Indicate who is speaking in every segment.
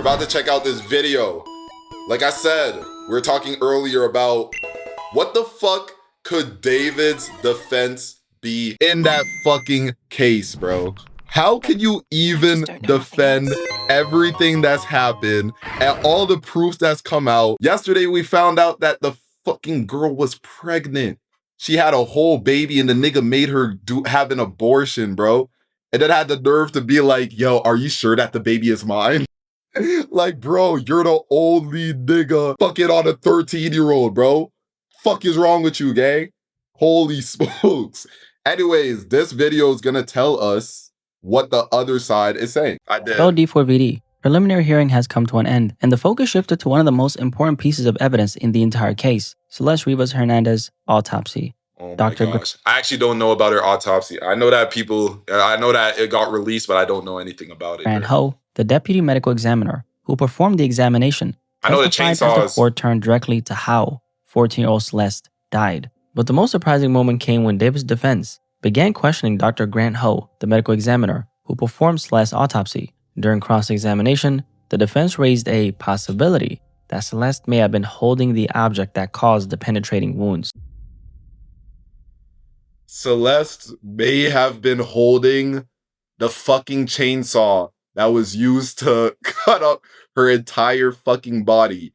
Speaker 1: We're about to check out this video. Like I said, we were talking earlier about what the fuck could David's defense be in that fucking case, bro? How can you even defend everything that's happened and all the proofs that's come out? Yesterday, we found out that the fucking girl was pregnant. She had a whole baby and the nigga made her have an abortion, bro. And then had the nerve to be like, yo, are you sure that the baby is mine? Like, bro, you're the only nigga fucking on a 13-year-old, bro. Fuck is wrong with you, gang? Holy smokes. Anyways, this video is gonna tell us what the other side is saying.
Speaker 2: Well, D4vd, preliminary hearing has come to an end, and the focus shifted to one of the most important pieces of evidence in the entire case, Celeste Rivas Hernandez autopsy.
Speaker 1: Oh my gosh. I actually don't know about her autopsy. I know that it got released, but I don't know anything about it.
Speaker 2: And Ho, the deputy medical examiner who performed the examination,
Speaker 1: I know the chainsaws.
Speaker 2: The court turned directly to how 14-year-old Celeste died. But the most surprising moment came when David's defense began questioning Dr. Grant Ho, the medical examiner who performed Celeste's autopsy. During cross-examination, the defense raised a possibility that Celeste may have been holding the object that caused the penetrating wounds.
Speaker 1: Celeste may have been holding the fucking chainsaw that was used to cut up her entire fucking body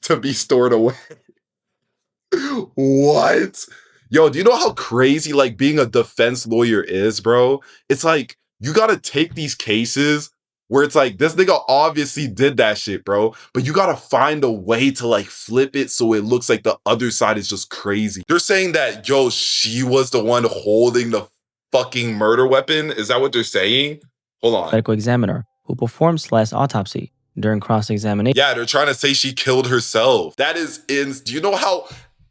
Speaker 1: to be stored away. What? Yo, do you know how crazy like being a defense lawyer is, bro? It's like, you gotta take these cases where it's like, this nigga obviously did that shit, bro. But you gotta find a way to like flip it so it looks like the other side is just crazy. They're saying that, yo, she was the one holding the fucking murder weapon? Is that what they're saying? Hold on.
Speaker 2: Medical examiner who performed Celeste's autopsy. During cross-examination.
Speaker 1: Yeah, they're trying to say she killed herself. That is do you know how,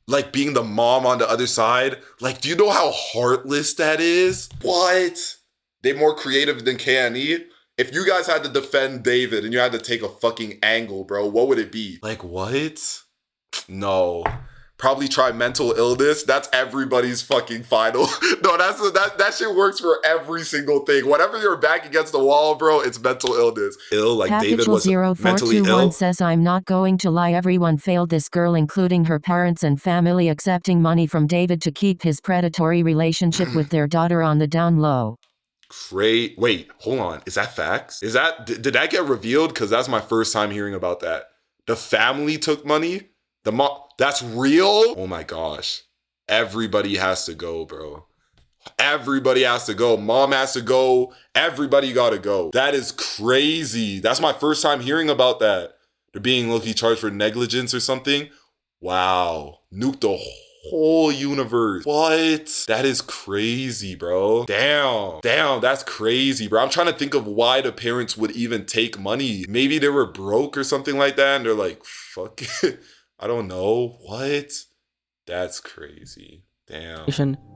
Speaker 1: like being the mom on the other side, like, do you know how heartless that is? What? They more creative than K&E? If you guys had to defend David and you had to take a fucking angle, bro, what would it be? Like, what? No. Probably try mental illness. That's everybody's fucking final. No, that shit works for every single thing. Whenever you're back against the wall, bro, it's mental illness. Ill, like David was mentally ill.
Speaker 3: Says, I'm not going to lie. Everyone failed this girl, including her parents and family, accepting money from David to keep his predatory relationship with their daughter on the down low.
Speaker 1: Great. Wait, hold on. Is that facts? Did that get revealed? Because that's my first time hearing about that. The family took money? The mom, that's real? Oh my gosh. Everybody has to go, bro. Everybody has to go. Mom has to go. Everybody gotta go. That is crazy. That's my first time hearing about that. They're being low-key charged for negligence or something. Wow. Nuke the whole universe. What? That is crazy, bro. Damn, that's crazy, bro. I'm trying to think of why the parents would even take money. Maybe they were broke or something like that and they're like, fuck it. I don't know. What? That's crazy. Damn.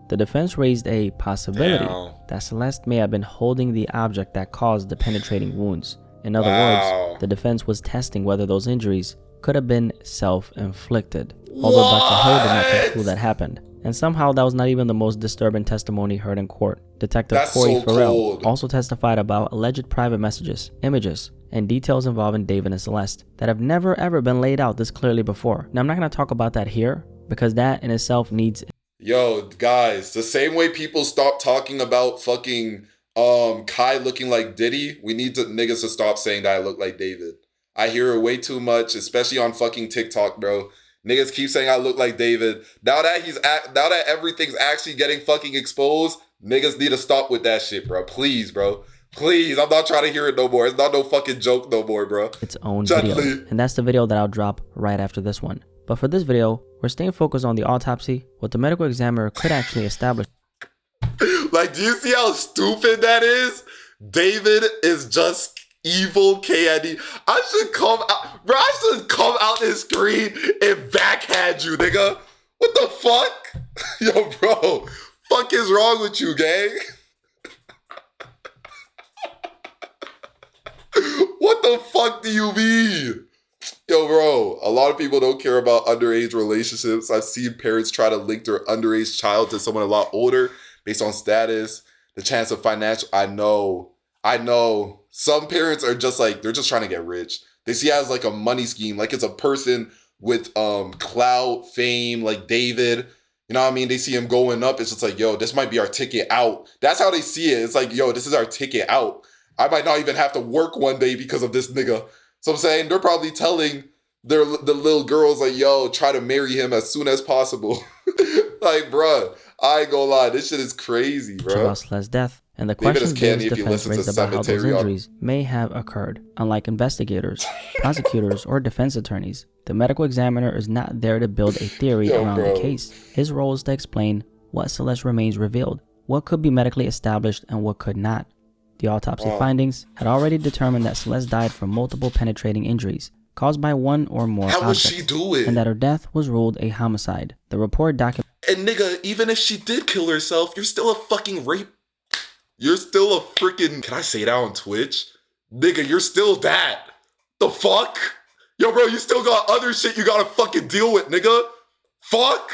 Speaker 2: The defense raised a possibility that Celeste may have been holding the object that caused the penetrating wounds. In other words, the defense was testing whether those injuries could have been self-inflicted. Although Dr. Ho did not conclude that happened. And somehow that was not even the most disturbing testimony heard in court. Detective Corey Farrell also testified about alleged private messages, images, and details involving David and Celeste that have never ever been laid out this clearly before. Now I'm not going to talk about that here because that in itself needs...
Speaker 1: Yo, guys, the same way people stop talking about fucking Kai looking like Diddy, we need niggas to stop saying that I look like David. I hear it way too much, especially on fucking TikTok, bro. Niggas keep saying I look like David. Now that everything's actually getting fucking exposed, niggas need to stop with that shit, bro. Please, bro. Please, I'm not trying to hear it no more. It's not no fucking joke no more, bro.
Speaker 2: Its own video. And that's the video that I'll drop right after this one. But for this video, we're staying focused on the autopsy, what the medical examiner could actually establish.
Speaker 1: Like, do you see how stupid that is? David is just evil K&E. I should come out, bro. I should come out this screen and backhand you, nigga. What the fuck? Yo, bro. Fuck is wrong with you, gang? What the fuck do you mean? Yo, bro, a lot of people don't care about underage relationships. I've seen parents try to link their underage child to someone a lot older based on status, the chance of financial. I know. Some parents are just like, they're just trying to get rich. They see it as like a money scheme, like it's a person with clout, fame, like David. You know what I mean? They see him going up. It's just like, yo, this might be our ticket out. That's how they see it. It's like, yo, this is our ticket out. I might not even have to work one day because of this nigga. So I'm saying they're probably telling the little girls like, yo, try to marry him as soon as possible. Like, bruh, I ain't gonna lie. This shit is crazy, bro.
Speaker 2: About Celeste's death, and the questions David's defense raised about how those injuries may have occurred. Unlike investigators, prosecutors, or defense attorneys, the medical examiner is not there to build a theory around the case. His role is to explain what Celeste's remains revealed, what could be medically established and what could not. The autopsy findings had already determined that Celeste died from multiple penetrating injuries caused by one or more objects. How would she do it? And that her death was ruled a homicide. The report documented.
Speaker 1: And nigga, even if she did kill herself, you're still a fucking rape. You're still a freaking. Can I say that on Twitch? Nigga, you're still that. The fuck? Yo, bro, you still got other shit you gotta fucking deal with, nigga. Fuck.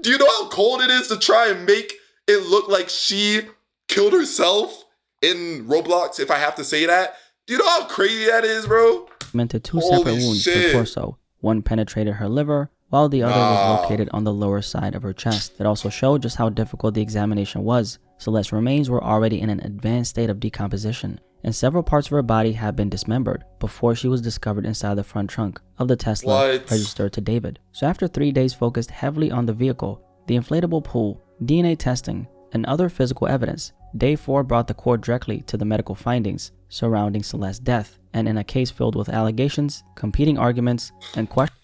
Speaker 1: Do you know how cold it is to try and make it look like she killed herself in Roblox, if I have to say that? Do you know how crazy that is, bro?
Speaker 2: Meant two separate wounds to the torso. One penetrated her liver, while the other was located on the lower side of her chest. It also showed just how difficult the examination was. Celeste's remains were already in an advanced state of decomposition, and several parts of her body had been dismembered before she was discovered inside the front trunk of the Tesla registered to David. So after 3 days focused heavily on the vehicle, the inflatable pool, DNA testing, and other physical evidence, Day 4 brought the court directly to the medical findings surrounding Celeste's death, and in a case filled with allegations, competing arguments, and questions.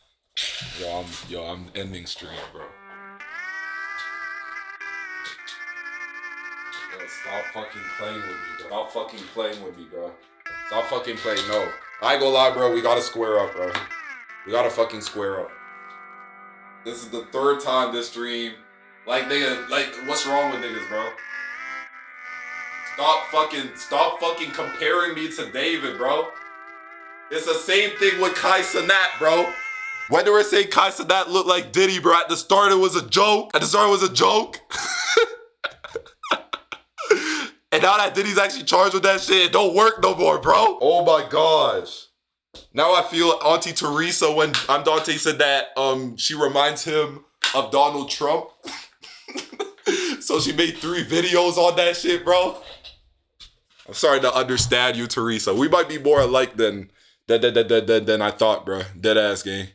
Speaker 1: Yo, I'm ending stream, bro. Yo, stop fucking playing with me, bro. Stop fucking playing with me, bro. Stop fucking playing. No, I ain't gonna lie, bro. We gotta square up, bro. We gotta fucking square up. This is the 3rd time this stream. Like, nigga, like, what's wrong with niggas, bro? Stop fucking comparing me to David, bro. It's the same thing with Kai Cenat, bro. When do I say Kai Cenat looked like Diddy, bro? At the start, it was a joke. And now that Diddy's actually charged with that shit, it don't work no more, bro. Oh my gosh. Now I feel Auntie Teresa when Dante said that she reminds him of Donald Trump. So she made 3 videos on that shit, bro. I'm sorry to understand you, Teresa. We might be more alike than I thought, bro. Dead ass gang.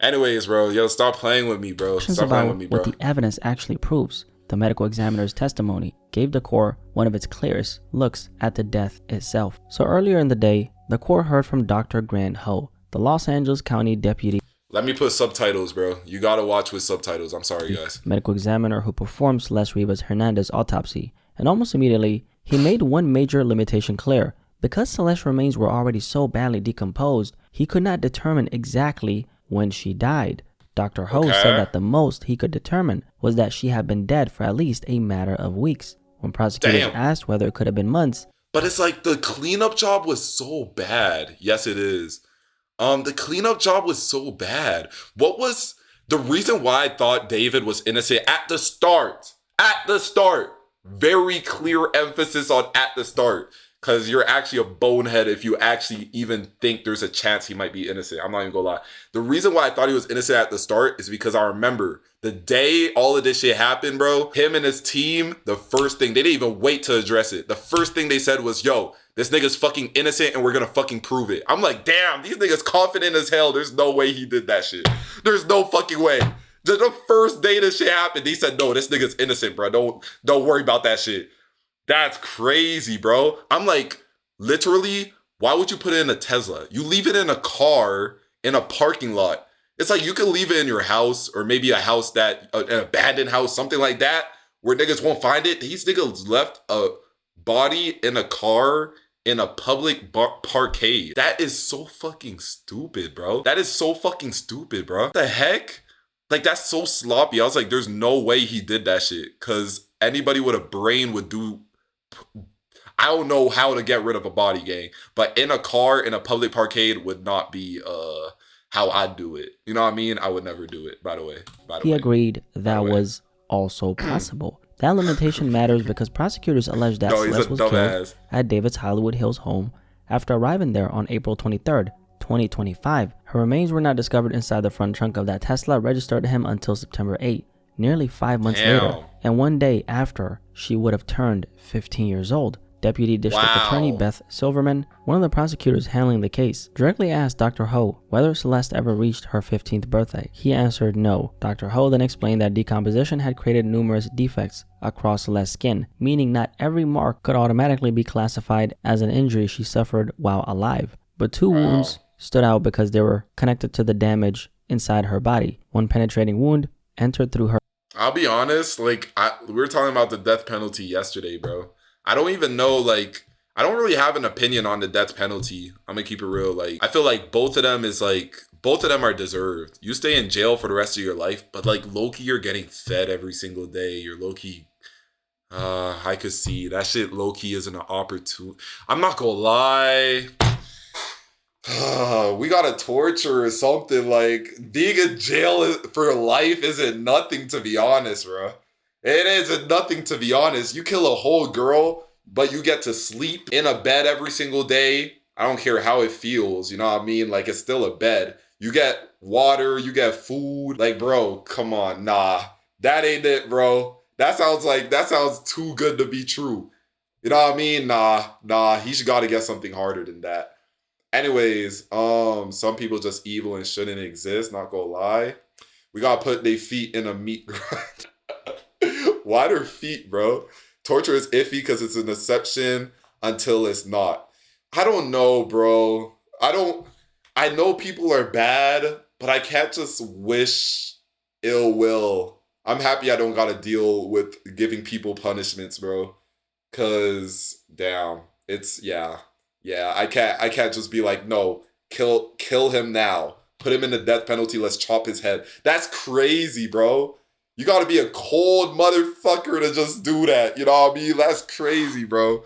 Speaker 1: Anyways, bro, yo, stop playing with me, bro. Stop playing with me, bro.
Speaker 2: What the evidence actually proves. The medical examiner's testimony gave the court one of its clearest looks at the death itself. So earlier in the day, the court heard from Dr. Grant Ho, the Los Angeles County Deputy.
Speaker 1: Let me put subtitles, bro. You gotta watch with subtitles. I'm sorry, guys.
Speaker 2: Medical examiner who performed Celeste Rivas Hernandez's autopsy. And almost immediately, he made one major limitation clear. Because Celeste's remains were already so badly decomposed, he could not determine exactly when she died. Dr. Ho said that the most he could determine was that she had been dead for at least a matter of weeks. When prosecutors asked whether it could have been months.
Speaker 1: But it's like the cleanup job was so bad. Yes, it is. The cleanup job was so bad. What was the reason why I thought David was innocent at the start? At the start. Very clear emphasis on at the start. Because you're actually a bonehead if you actually even think there's a chance he might be innocent. I'm not even gonna lie. The reason why I thought he was innocent at the start is because I remember the day all of this shit happened, bro, him and his team, the first thing, they didn't even wait to address it. The first thing they said was, yo, this nigga's fucking innocent and we're gonna fucking prove it. I'm like, damn, these niggas confident as hell. There's no way he did that shit. There's no fucking way. The first day this shit happened, he said, no, this nigga's innocent, bro. Don't worry about that shit. That's crazy, bro. I'm like, literally, why would you put it in a Tesla? You leave it in a car in a parking lot. It's like you could leave it in your house or maybe a house that, an abandoned house, something like that, where niggas won't find it. These niggas left a body in a car in a public parkade. That is so fucking stupid, bro. That is so fucking stupid, bro. What the heck? Like, that's so sloppy. I was like, there's no way he did that shit. Because anybody with a brain would do... I don't know how to get rid of a body, gang. But in a car, in a public parkade would not be how I'd do it. You know what I mean? I would never do it, by the way.
Speaker 2: He agreed that was also possible. That limitation matters because prosecutors alleged that Celeste was killed at David's Hollywood Hills home After arriving there on April 23rd, 2025, her remains were not discovered inside the front trunk of that Tesla registered to him until September 8, nearly 5 months later, and 1 day after she would have turned 15 years old. Deputy District Attorney Beth Silverman, one of the prosecutors handling the case, directly asked Dr. Ho whether Celeste ever reached her 15th birthday. He answered no. Dr. Ho then explained that decomposition had created numerous defects across Celeste's skin, meaning not every mark could automatically be classified as an injury she suffered while alive. But 2 wounds stood out because they were connected to the damage inside her body. One penetrating wound entered through her.
Speaker 1: I'll be honest, like, we were talking about the death penalty yesterday, bro. I don't even know, like, I don't really have an opinion on the death penalty. I'm gonna keep it real. Like, I feel like both of them are deserved. You stay in jail for the rest of your life, but like low-key, you're getting fed every single day. You're low-key, I could see that shit low-key isn't an opportunity. I'm not gonna lie. We gotta torture or something. Like, being in jail for life isn't nothing, to be honest, bro. It isn't nothing, to be honest. You kill a whole girl, but you get to sleep in a bed every single day. I don't care how it feels, you know what I mean? Like, it's still a bed. You get water, you get food. Like, bro, come on, nah. That ain't it, bro. That sounds too good to be true. You know what I mean? Nah, he should gotta get something harder than that. Anyways, some people just evil and shouldn't exist, not gonna lie. We gotta put their feet in a meat grind. Why their feet, bro? Torture is iffy because it's an exception until it's not. I don't know, bro. I know people are bad, but I can't just wish ill will. I'm happy I don't gotta deal with giving people punishments, bro. Cause damn, it's yeah. I can't just be like, no, kill him now. Put him in the death penalty, let's chop his head. That's crazy, bro. You gotta be a cold motherfucker to just do that. You know what I mean? That's crazy, bro.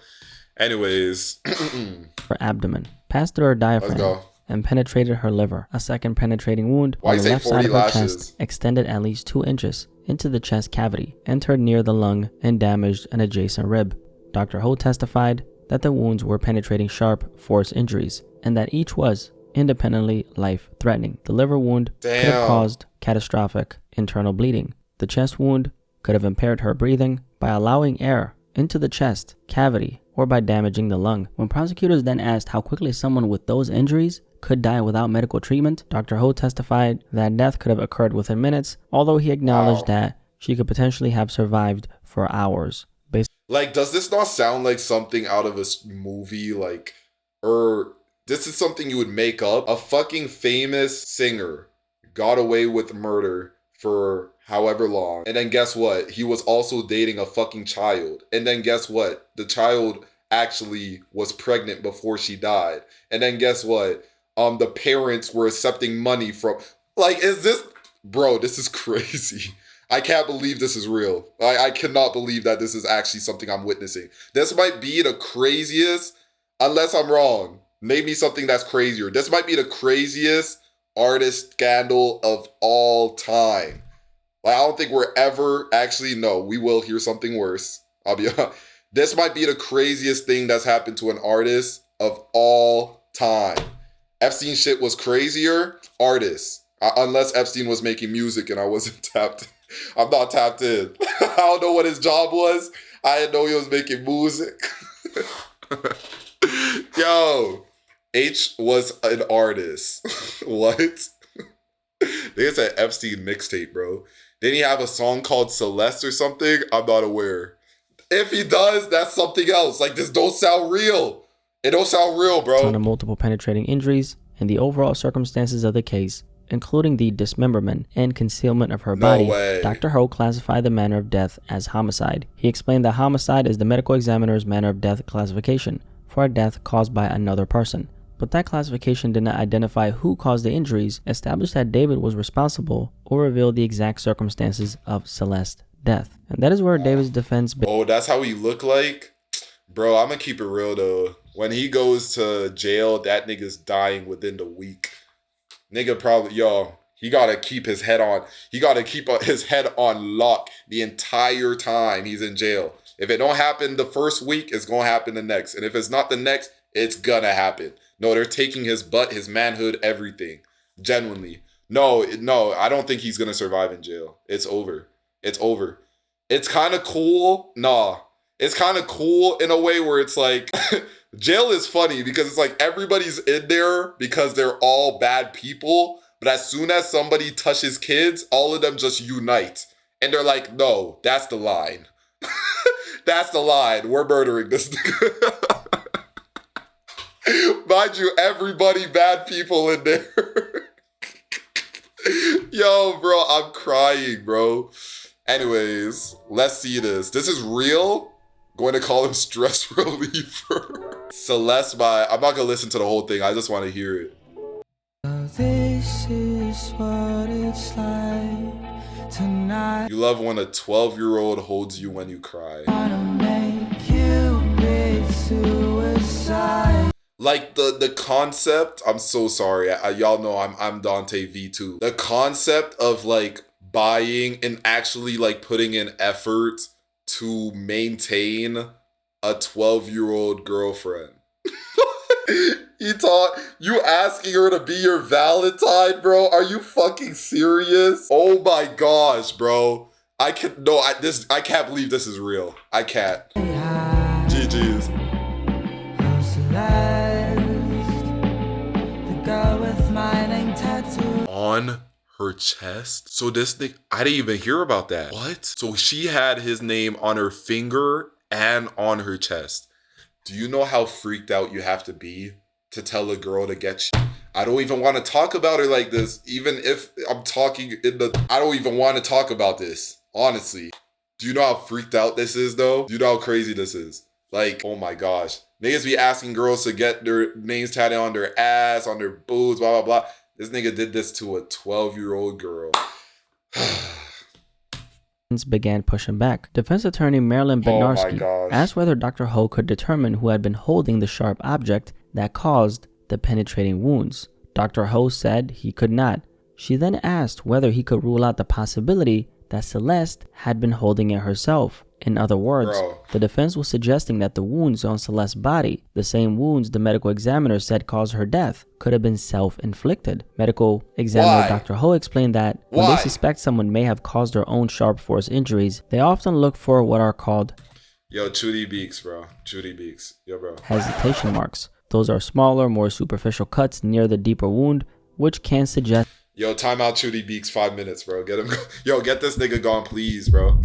Speaker 1: Anyways.
Speaker 2: Her abdomen, passed through her diaphragm, and penetrated her liver. A second penetrating wound on the left side of her chest extended at least 2 inches into the chest cavity, entered near the lung, and damaged an adjacent rib. Dr. Ho testified that the wounds were penetrating sharp force injuries, and that each was independently life-threatening. The liver wound could have caused catastrophic internal bleeding. The chest wound could have impaired her breathing by allowing air into the chest cavity or by damaging the lung. When prosecutors then asked how quickly someone with those injuries could die without medical treatment, Dr. Ho testified that death could have occurred within minutes, although he acknowledged that she could potentially have survived for hours.
Speaker 1: Like, does this not sound like something out of a movie? Like, or this is something you would make up? A fucking famous singer got away with murder for however long. And then guess what? He was also dating a fucking child. And then guess what? The child actually was pregnant before she died. And then guess what? The parents were accepting money from... Like, is this... Bro, this is crazy. I can't believe this is real. I cannot believe that this is actually something I'm witnessing. This might be the craziest, unless I'm wrong. Name me something that's crazier. This might be the craziest artist scandal of all time. Like, I don't think we're ever... Actually, no, we will hear something worse. I'll be honest. This might be the craziest thing that's happened to an artist of all time. Epstein shit was crazier. Artists. Unless Epstein was making music and I wasn't tapped. I'm not tapped in. I don't know what his job was. I didn't know he was making music. Yo, H was an artist. What? They said Epstein mixtape, bro. Didn't he have a song called Celeste or something? I'm not aware. If he does, that's something else. Like, this don't sound real. It don't sound real, bro.
Speaker 2: On the multiple penetrating injuries and the overall circumstances of the case, including the dismemberment and concealment of her body, Dr. Ho classified the manner of death as homicide. He explained that homicide is the medical examiner's manner of death classification for a death caused by another person. But that classification did not identify who caused the injuries, establish that David was responsible, or reveal the exact circumstances of Celeste's death. And that is where David's defense...
Speaker 1: Oh, that's how he looked like? Bro, I'm gonna keep it real though. When he goes to jail, that nigga's dying within the week. Nigga probably, he gotta keep his head on. He gotta keep his head on lock the entire time he's in jail. If it don't happen the first week, it's gonna happen the next. And if it's not the next, It's gonna happen. No, they're taking his butt, his manhood, everything. Genuinely. No, I don't think he's gonna survive in jail. It's over. It's over. It's kind of cool. Nah. It's kind of cool in a way where it's like, jail is funny because it's like everybody's in there because they're all bad people. But as soon as somebody touches kids, all of them just unite. And they're like, no, that's the line. That's the line. We're murdering this nigga. Mind you, everybody bad people in there. Yo, bro, I'm crying, bro. Anyways, let's see this. This is real. Going to call him stress reliever. Celeste by, I'm not gonna listen to the whole thing. I just want to hear it.
Speaker 4: This is what it's like tonight.
Speaker 1: You love when a 12-year-old holds you when you cry.
Speaker 4: Wanna make you commit suicide.
Speaker 1: Like the concept, I'm so sorry. Y'all know I'm Dante V2. The concept of like buying and actually like putting in effort to maintain a 12-year-old girlfriend. You asking her to be your Valentine, bro? Are you fucking serious? Oh my gosh, bro. I can't believe this is real. I can't. GG's. On her chest? So this thing, I didn't even hear about that. What? So she had his name on her finger and on her chest. Do you know how freaked out you have to be to tell a girl to get you? I don't even want to talk about her like this. Even if I'm talking I don't even want to talk about this. Honestly. Do you know how freaked out this is though? Do you know how crazy this is? Like, oh my gosh. Niggas be asking girls to get their names tatted on their ass, on their boobs, blah, blah, blah. This nigga did this to a 12-year-old girl.
Speaker 2: Began pushing back. Defense attorney Marilyn Bednarski asked whether Dr. Ho could determine who had been holding the sharp object that caused the penetrating wounds. Dr. Ho said he could not. She then asked whether he could rule out the possibility that Celeste had been holding it herself. In other words, the defense was suggesting that the wounds on Celeste's body, the same wounds the medical examiner said caused her death, could have been self-inflicted. Medical examiner Dr. Ho explained that when they suspect someone may have caused their own sharp force injuries, they often look for what are called
Speaker 1: Chudy Beaks, bro. Chudy Beaks. Yo, bro.
Speaker 2: Hesitation marks. Those are smaller, more superficial cuts near the deeper wound, which can suggest...
Speaker 1: Yo, timeout Chudy Beaks, 5 minutes, bro. Get him. Yo, get this nigga gone, please, bro.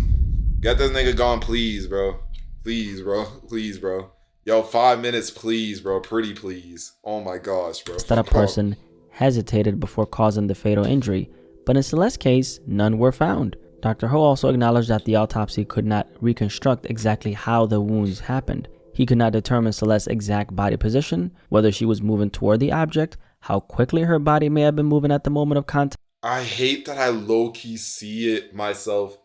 Speaker 1: Get this nigga gone, please, bro. Please, bro. Please, bro. Yo, 5 minutes, please, bro. Pretty please. Oh my gosh, bro.
Speaker 2: That a person hesitated before causing the fatal injury, but in Celeste's case, none were found. Dr. Ho also acknowledged that the autopsy could not reconstruct exactly how the wounds happened. He could not determine Celeste's exact body position, whether she was moving toward the object, how quickly her body may have been moving at the moment of contact.
Speaker 1: I hate that I low-key see it myself.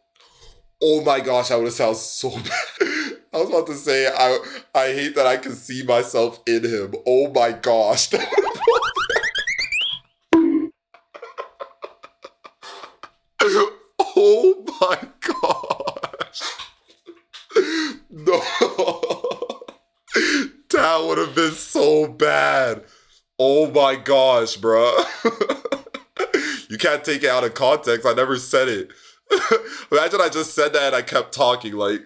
Speaker 1: Oh my gosh, that would have sounded so bad. I was about to say, I hate that I can see myself in him. Oh my gosh. Oh my gosh. No. That would have been so bad. Oh my gosh, bro. You can't take it out of context. I never said it. Imagine I just said that and I kept talking like,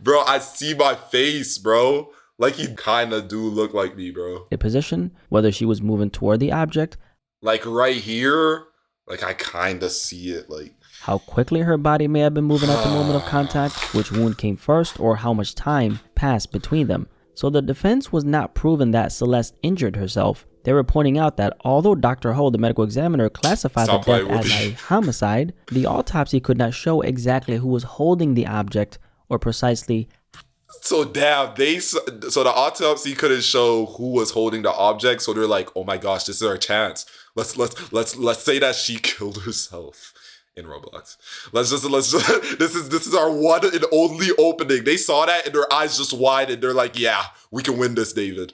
Speaker 1: bro, I see my face, bro. Like he kind of do look like me, bro.
Speaker 2: The position, whether she was moving toward the object.
Speaker 1: Like right here, like I kind of see it, like.
Speaker 2: How quickly her body may have been moving at the moment of contact, which wound came first, or how much time passed between them. So the defense was not proving that Celeste injured herself. They were pointing out that although Dr. Ho, the medical examiner, classified the death as a homicide, the autopsy could not show exactly who was holding the object or precisely.
Speaker 1: So damn, so the autopsy couldn't show who was holding the object. So they're like, oh my gosh, this is our chance. Let's say that she killed herself in Roblox. Let's just this is our one and only opening. They saw that and their eyes just widened. They're like, yeah, we can win this, David.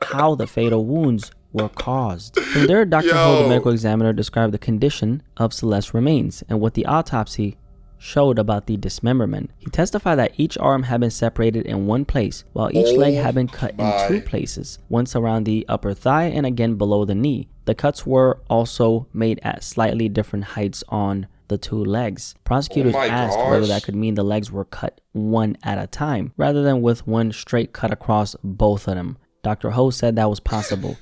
Speaker 2: How the fatal wounds were caused. From there, Dr. Ho, the medical examiner, described the condition of Celeste's remains and what the autopsy showed about the dismemberment. He testified that each arm had been separated in one place, while each leg had been cut in 2 places, once around the upper thigh and again below the knee. The cuts were also made at slightly different heights on the 2 legs. Prosecutors asked whether that could mean the legs were cut one at a time, rather than with one straight cut across both of them. Dr. Ho said that was possible.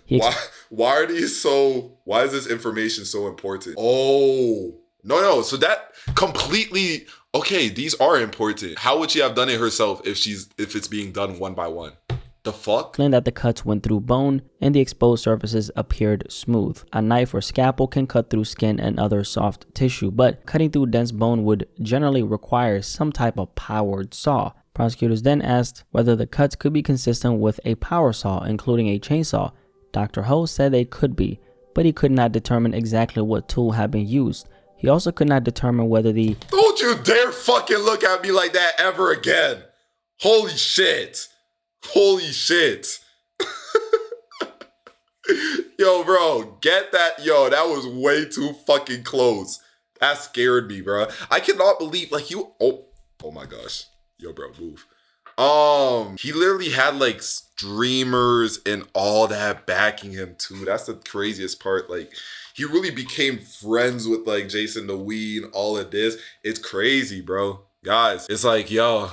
Speaker 1: Why is this information so important? Oh, no. So that completely, okay, these are important. How would she have done it herself if it's being done one by one? The fuck?
Speaker 2: Claimed that the cuts went through bone and the exposed surfaces appeared smooth. A knife or scalpel can cut through skin and other soft tissue, but cutting through dense bone would generally require some type of powered saw. Prosecutors then asked whether the cuts could be consistent with a power saw, including a chainsaw. Dr. Ho said they could be, but he could not determine exactly what tool had been used. He also could not determine whether the...
Speaker 1: Don't you dare fucking look at me like that ever again. Holy shit. Holy shit. Yo, bro, get that. Yo, that was way too fucking close. That scared me, bro. I cannot believe, like, you... Oh my gosh. Yo, bro, move. He literally had, like, streamers and all that backing him, too. That's the craziest part. Like, he really became friends with, like, Jason the Wee and all of this. It's crazy, bro. Guys, it's like, yo,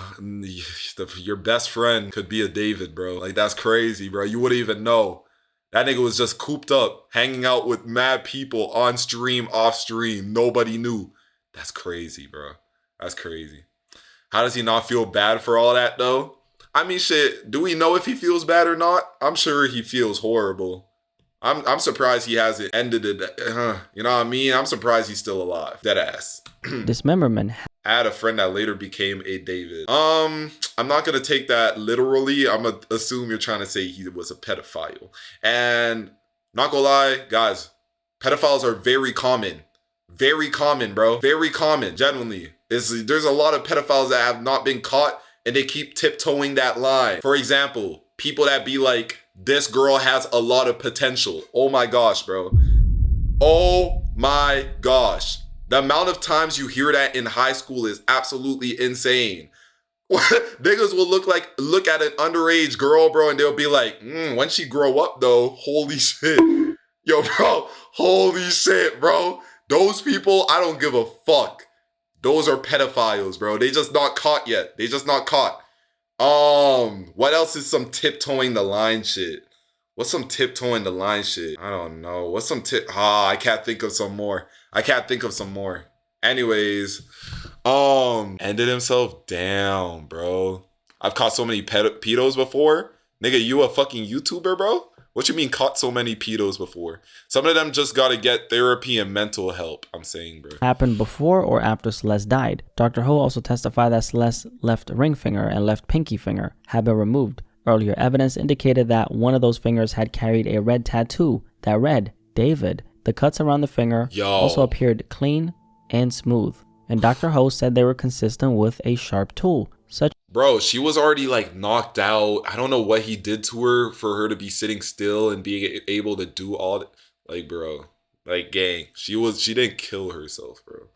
Speaker 1: your best friend could be a David, bro. Like, that's crazy, bro. You wouldn't even know. That nigga was just cooped up, hanging out with mad people on stream, off stream. Nobody knew. That's crazy, bro. That's crazy. How does he not feel bad for all that, though? I mean, shit, do we know if he feels bad or not? I'm sure he feels horrible. I'm surprised he hasn't ended it. You know what I mean? I'm surprised he's still alive. Dead ass.
Speaker 2: Dismemberment.
Speaker 1: I had a friend that later became a David. I'm not going to take that literally. I'm going to assume you're trying to say he was a pedophile. And not gonna lie, guys, pedophiles are very common. Very common, bro. Very common, genuinely. There's a lot of pedophiles that have not been caught and they keep tiptoeing that line. For example, people that be like, this girl has a lot of potential. Oh my gosh, bro. Oh my gosh. The amount of times you hear that in high school is absolutely insane. Niggas will look at an underage girl, bro, and they'll be like, when she grow up though, holy shit. Yo, bro, holy shit, bro. Those people, I don't give a fuck. Those are pedophiles, bro. They just not caught yet. They just not caught. What else is some tiptoeing the line shit? What's some tiptoeing the line shit? I don't know. What's some I can't think of some more. Anyways, ended himself down, bro. I've caught so many pedos before. Nigga, you a fucking YouTuber, bro? What you mean caught so many pedos before? Some of them just gotta get therapy and mental help, I'm saying, bro.
Speaker 2: Happened before or after Celeste died. Dr. Ho also testified that Celeste's left ring finger and left pinky finger had been removed. Earlier evidence indicated that one of those fingers had carried a red tattoo that read, David. The cuts around the finger also appeared clean and smooth. And Dr. Ho said they were consistent with a sharp tool.
Speaker 1: Bro, she was already like knocked out. I don't know what he did to her for her to be sitting still and being able to do all that. Like, bro, like, gang, she didn't kill herself, bro.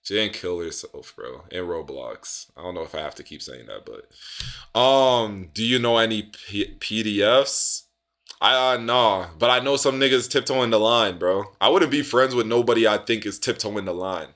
Speaker 1: She didn't kill herself, bro, in Roblox. I don't know if I have to keep saying that, but do you know any PDFs? Nah, but I know some niggas tiptoeing the line, bro. I wouldn't be friends with nobody I think is tiptoeing the line.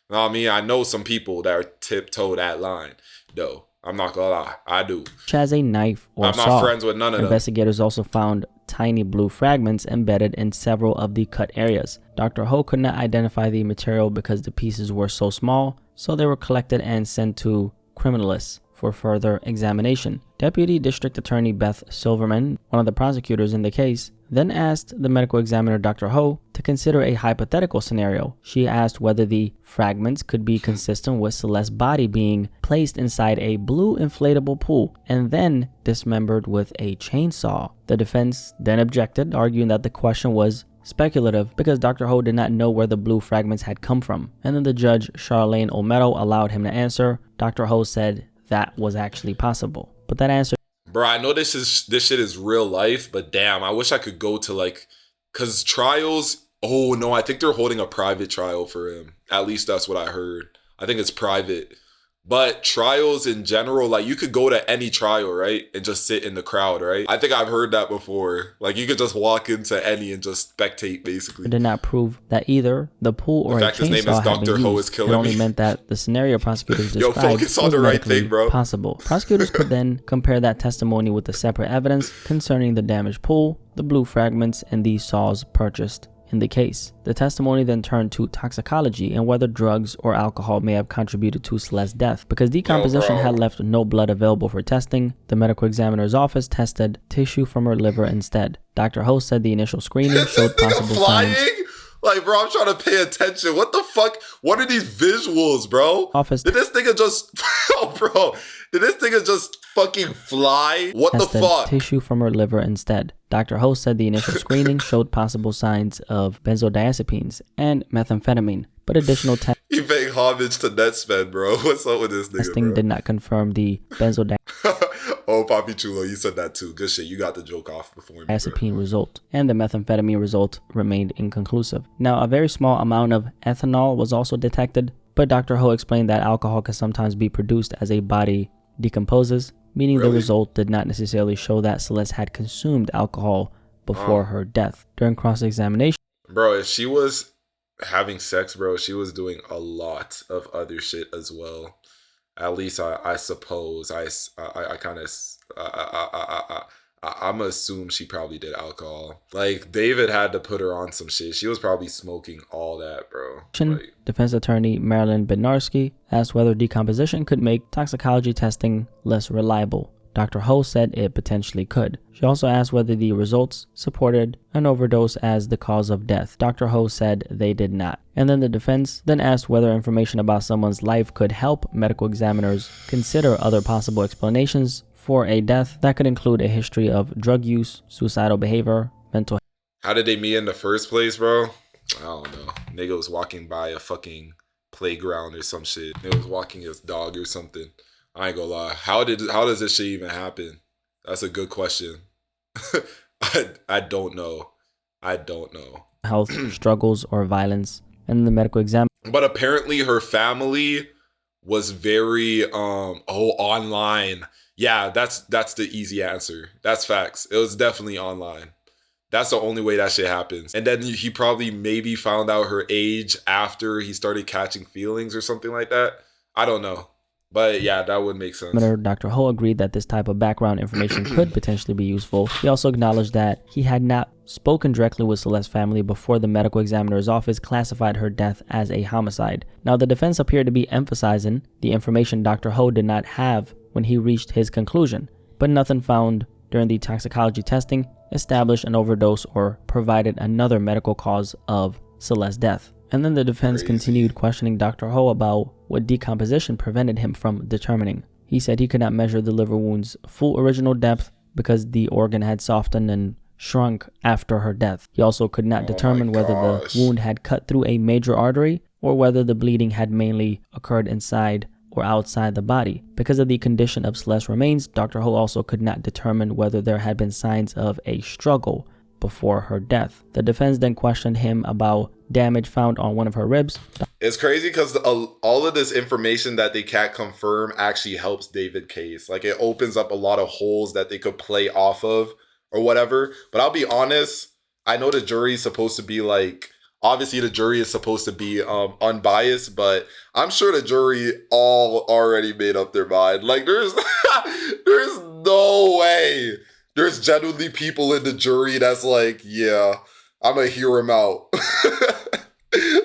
Speaker 1: You know what I mean? I know some people that are tiptoe that line, though. I'm not gonna lie, I do.
Speaker 2: As a knife or saw.
Speaker 1: I'm not friends with none of them.
Speaker 2: Investigators also found tiny blue fragments embedded in several of the cut areas. Dr. Ho could not identify the material because the pieces were so small, so they were collected and sent to criminalists for further examination. Deputy District Attorney Beth Silverman, one of the prosecutors in the case, then asked the medical examiner Dr. Ho to consider a hypothetical scenario. She asked whether the fragments could be consistent with Celeste's body being placed inside a blue inflatable pool and then dismembered with a chainsaw. The defense then objected, arguing that the question was speculative because Dr. Ho did not know where the blue fragments had come from. And then the judge, Charlene Olmedo, allowed him to answer. Dr. Ho said that was actually possible. But that answer...
Speaker 1: Bro, I know this shit is real life, but damn, I wish I could go to like, cause trials, oh no, I think they're holding a private trial for him. At least that's what I heard. I think it's private. But trials in general, like you could go to any trial, right? And just sit in the crowd, right? I think I've heard that before. Like you could just walk into any and just spectate, basically.
Speaker 2: It did not prove that either the pool or a chainsaw had been used. It only meant that the scenario prosecutors described was medically possible. Prosecutors could then compare that testimony with the separate evidence concerning the damaged pool, the blue fragments, and the saws purchased in the case. The testimony then turned to toxicology and whether drugs or alcohol may have contributed to Celeste's death. Because decomposition had left no blood available for testing, the medical examiner's office tested tissue from her liver instead. Dr. Ho said the initial screening showed possible signs.
Speaker 1: Like, bro, I'm trying to pay attention. What the fuck? What are these visuals, bro? Did this nigga just... oh, bro. Did this nigga just fucking fly? What the fuck?
Speaker 2: Tissue from her liver instead. Dr. Ho said the initial screening showed possible signs of benzodiazepines and methamphetamine, but additional testing...
Speaker 1: You paying homage to Netsman, bro. What's up with this nigga,
Speaker 2: testing did not confirm the benzodiazepine
Speaker 1: oh, Papi Chulo, you said that too. Good shit. You got the joke off before me,
Speaker 2: bro. Result, and the methamphetamine result remained inconclusive. Now, a very small amount of ethanol was also detected, but Dr. Ho explained that alcohol can sometimes be produced as a body decomposes, meaning the result did not necessarily show that Celeste had consumed alcohol before her death. During cross-examination,
Speaker 1: bro, if she was having sex, bro, she was doing a lot of other shit as well. At least I suppose. I'm gonna assume she probably did alcohol. Like, David had to put her on some shit. She was probably smoking all that, bro. Like,
Speaker 2: defense attorney Marilyn Bednarski asked whether decomposition could make toxicology testing less reliable. Dr. Ho said it potentially could. She also asked whether the results supported an overdose as the cause of death. Dr. Ho said they did not. And then the defense then asked whether information about someone's life could help medical examiners consider other possible explanations for a death that could include a history of drug use, suicidal behavior, mental health.
Speaker 1: How did they meet in the first place, bro? I don't know. Nigga was walking by a fucking playground or some shit. Nigga was walking his dog or something. I ain't gonna lie. How does this shit even happen? That's a good question. I don't know.
Speaker 2: Health struggles or violence, and the medical exam.
Speaker 1: But apparently her family was very online. Yeah, that's the easy answer. That's facts. It was definitely online. That's the only way that shit happens. And then he probably maybe found out her age after he started catching feelings or something like that. I don't know. But yeah, that would make sense.
Speaker 2: Dr. Ho agreed that this type of background information could potentially be useful. He also acknowledged that he had not spoken directly with Celeste's family before the medical examiner's office classified her death as a homicide. Now, the defense appeared to be emphasizing the information Dr. Ho did not have when he reached his conclusion, but nothing found during the toxicology testing established an overdose or provided another medical cause of Celeste's death. And then the defense continued questioning Dr. Ho about what decomposition prevented him from determining. He said he could not measure the liver wound's full original depth because the organ had softened and shrunk after her death. He also could not determine whether the wound had cut through a major artery or whether the bleeding had mainly occurred inside or outside the body. Because of the condition of Celeste's remains, Dr. Ho also could not determine whether there had been signs of a struggle before her death. The defense then questioned him about damage found on one of her ribs.
Speaker 1: It's crazy because all of this information that they can't confirm actually helps David's case. Like, it opens up a lot of holes that they could play off of or whatever. But I'll be honest, I know the jury is supposed to be like, obviously the jury is supposed to be unbiased, but I'm sure the jury all already made up their mind. Like, there's no way. There's genuinely people in the jury that's like, yeah, I'm gonna hear him out.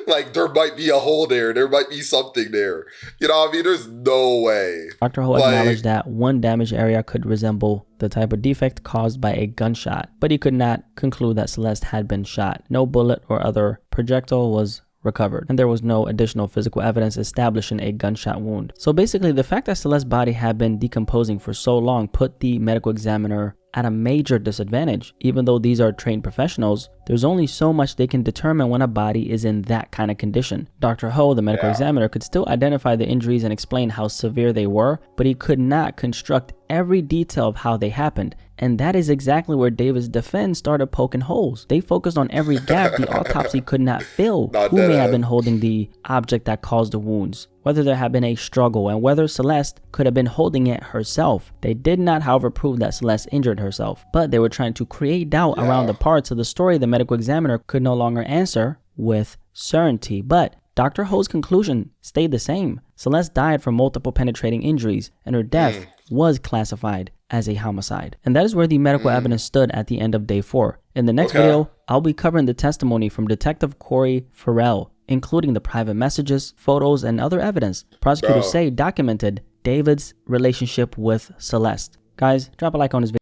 Speaker 1: Like, there might be a hole there. There might be something there. You know what I mean? There's no way.
Speaker 2: Dr. Ho acknowledged that one damaged area could resemble the type of defect caused by a gunshot, but he could not conclude that Celeste had been shot. No bullet or other projectile was recovered, and there was no additional physical evidence establishing a gunshot wound. So basically, the fact that Celeste's body had been decomposing for so long put the medical examiner at a major disadvantage. Even though these are trained professionals, There's only so much they can determine when a body is in that kind of condition. Dr. Ho, the medical examiner, could still identify the injuries and explain how severe they were, but he could not construct every detail of how they happened. And that is exactly where David's defense started poking holes. They focused on every gap the autopsy could not fill. Who may have been holding the object that caused the wounds? Whether there had been a struggle, and whether Celeste could have been holding it herself. They did not, however, prove that Celeste injured herself, but they were trying to create doubt around the parts of the story the medical examiner could no longer answer with certainty. But Dr. Ho's conclusion stayed the same. Celeste died from multiple penetrating injuries, and her death was classified as a homicide. And that is where the medical evidence stood at the end of day 4. In the next video, I'll be covering the testimony from Detective Corey Farrell, including the private messages, photos, and other evidence prosecutors say documented David's relationship with Celeste. Guys, drop a like on this video.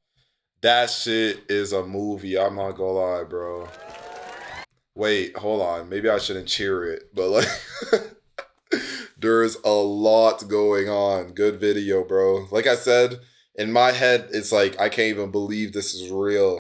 Speaker 1: That shit is a movie. I'm not gonna lie, bro. Wait, hold on. Maybe I shouldn't cheer it, but like, there's a lot going on. Good video, bro. Like I said, in my head, it's like, I can't even believe this is real.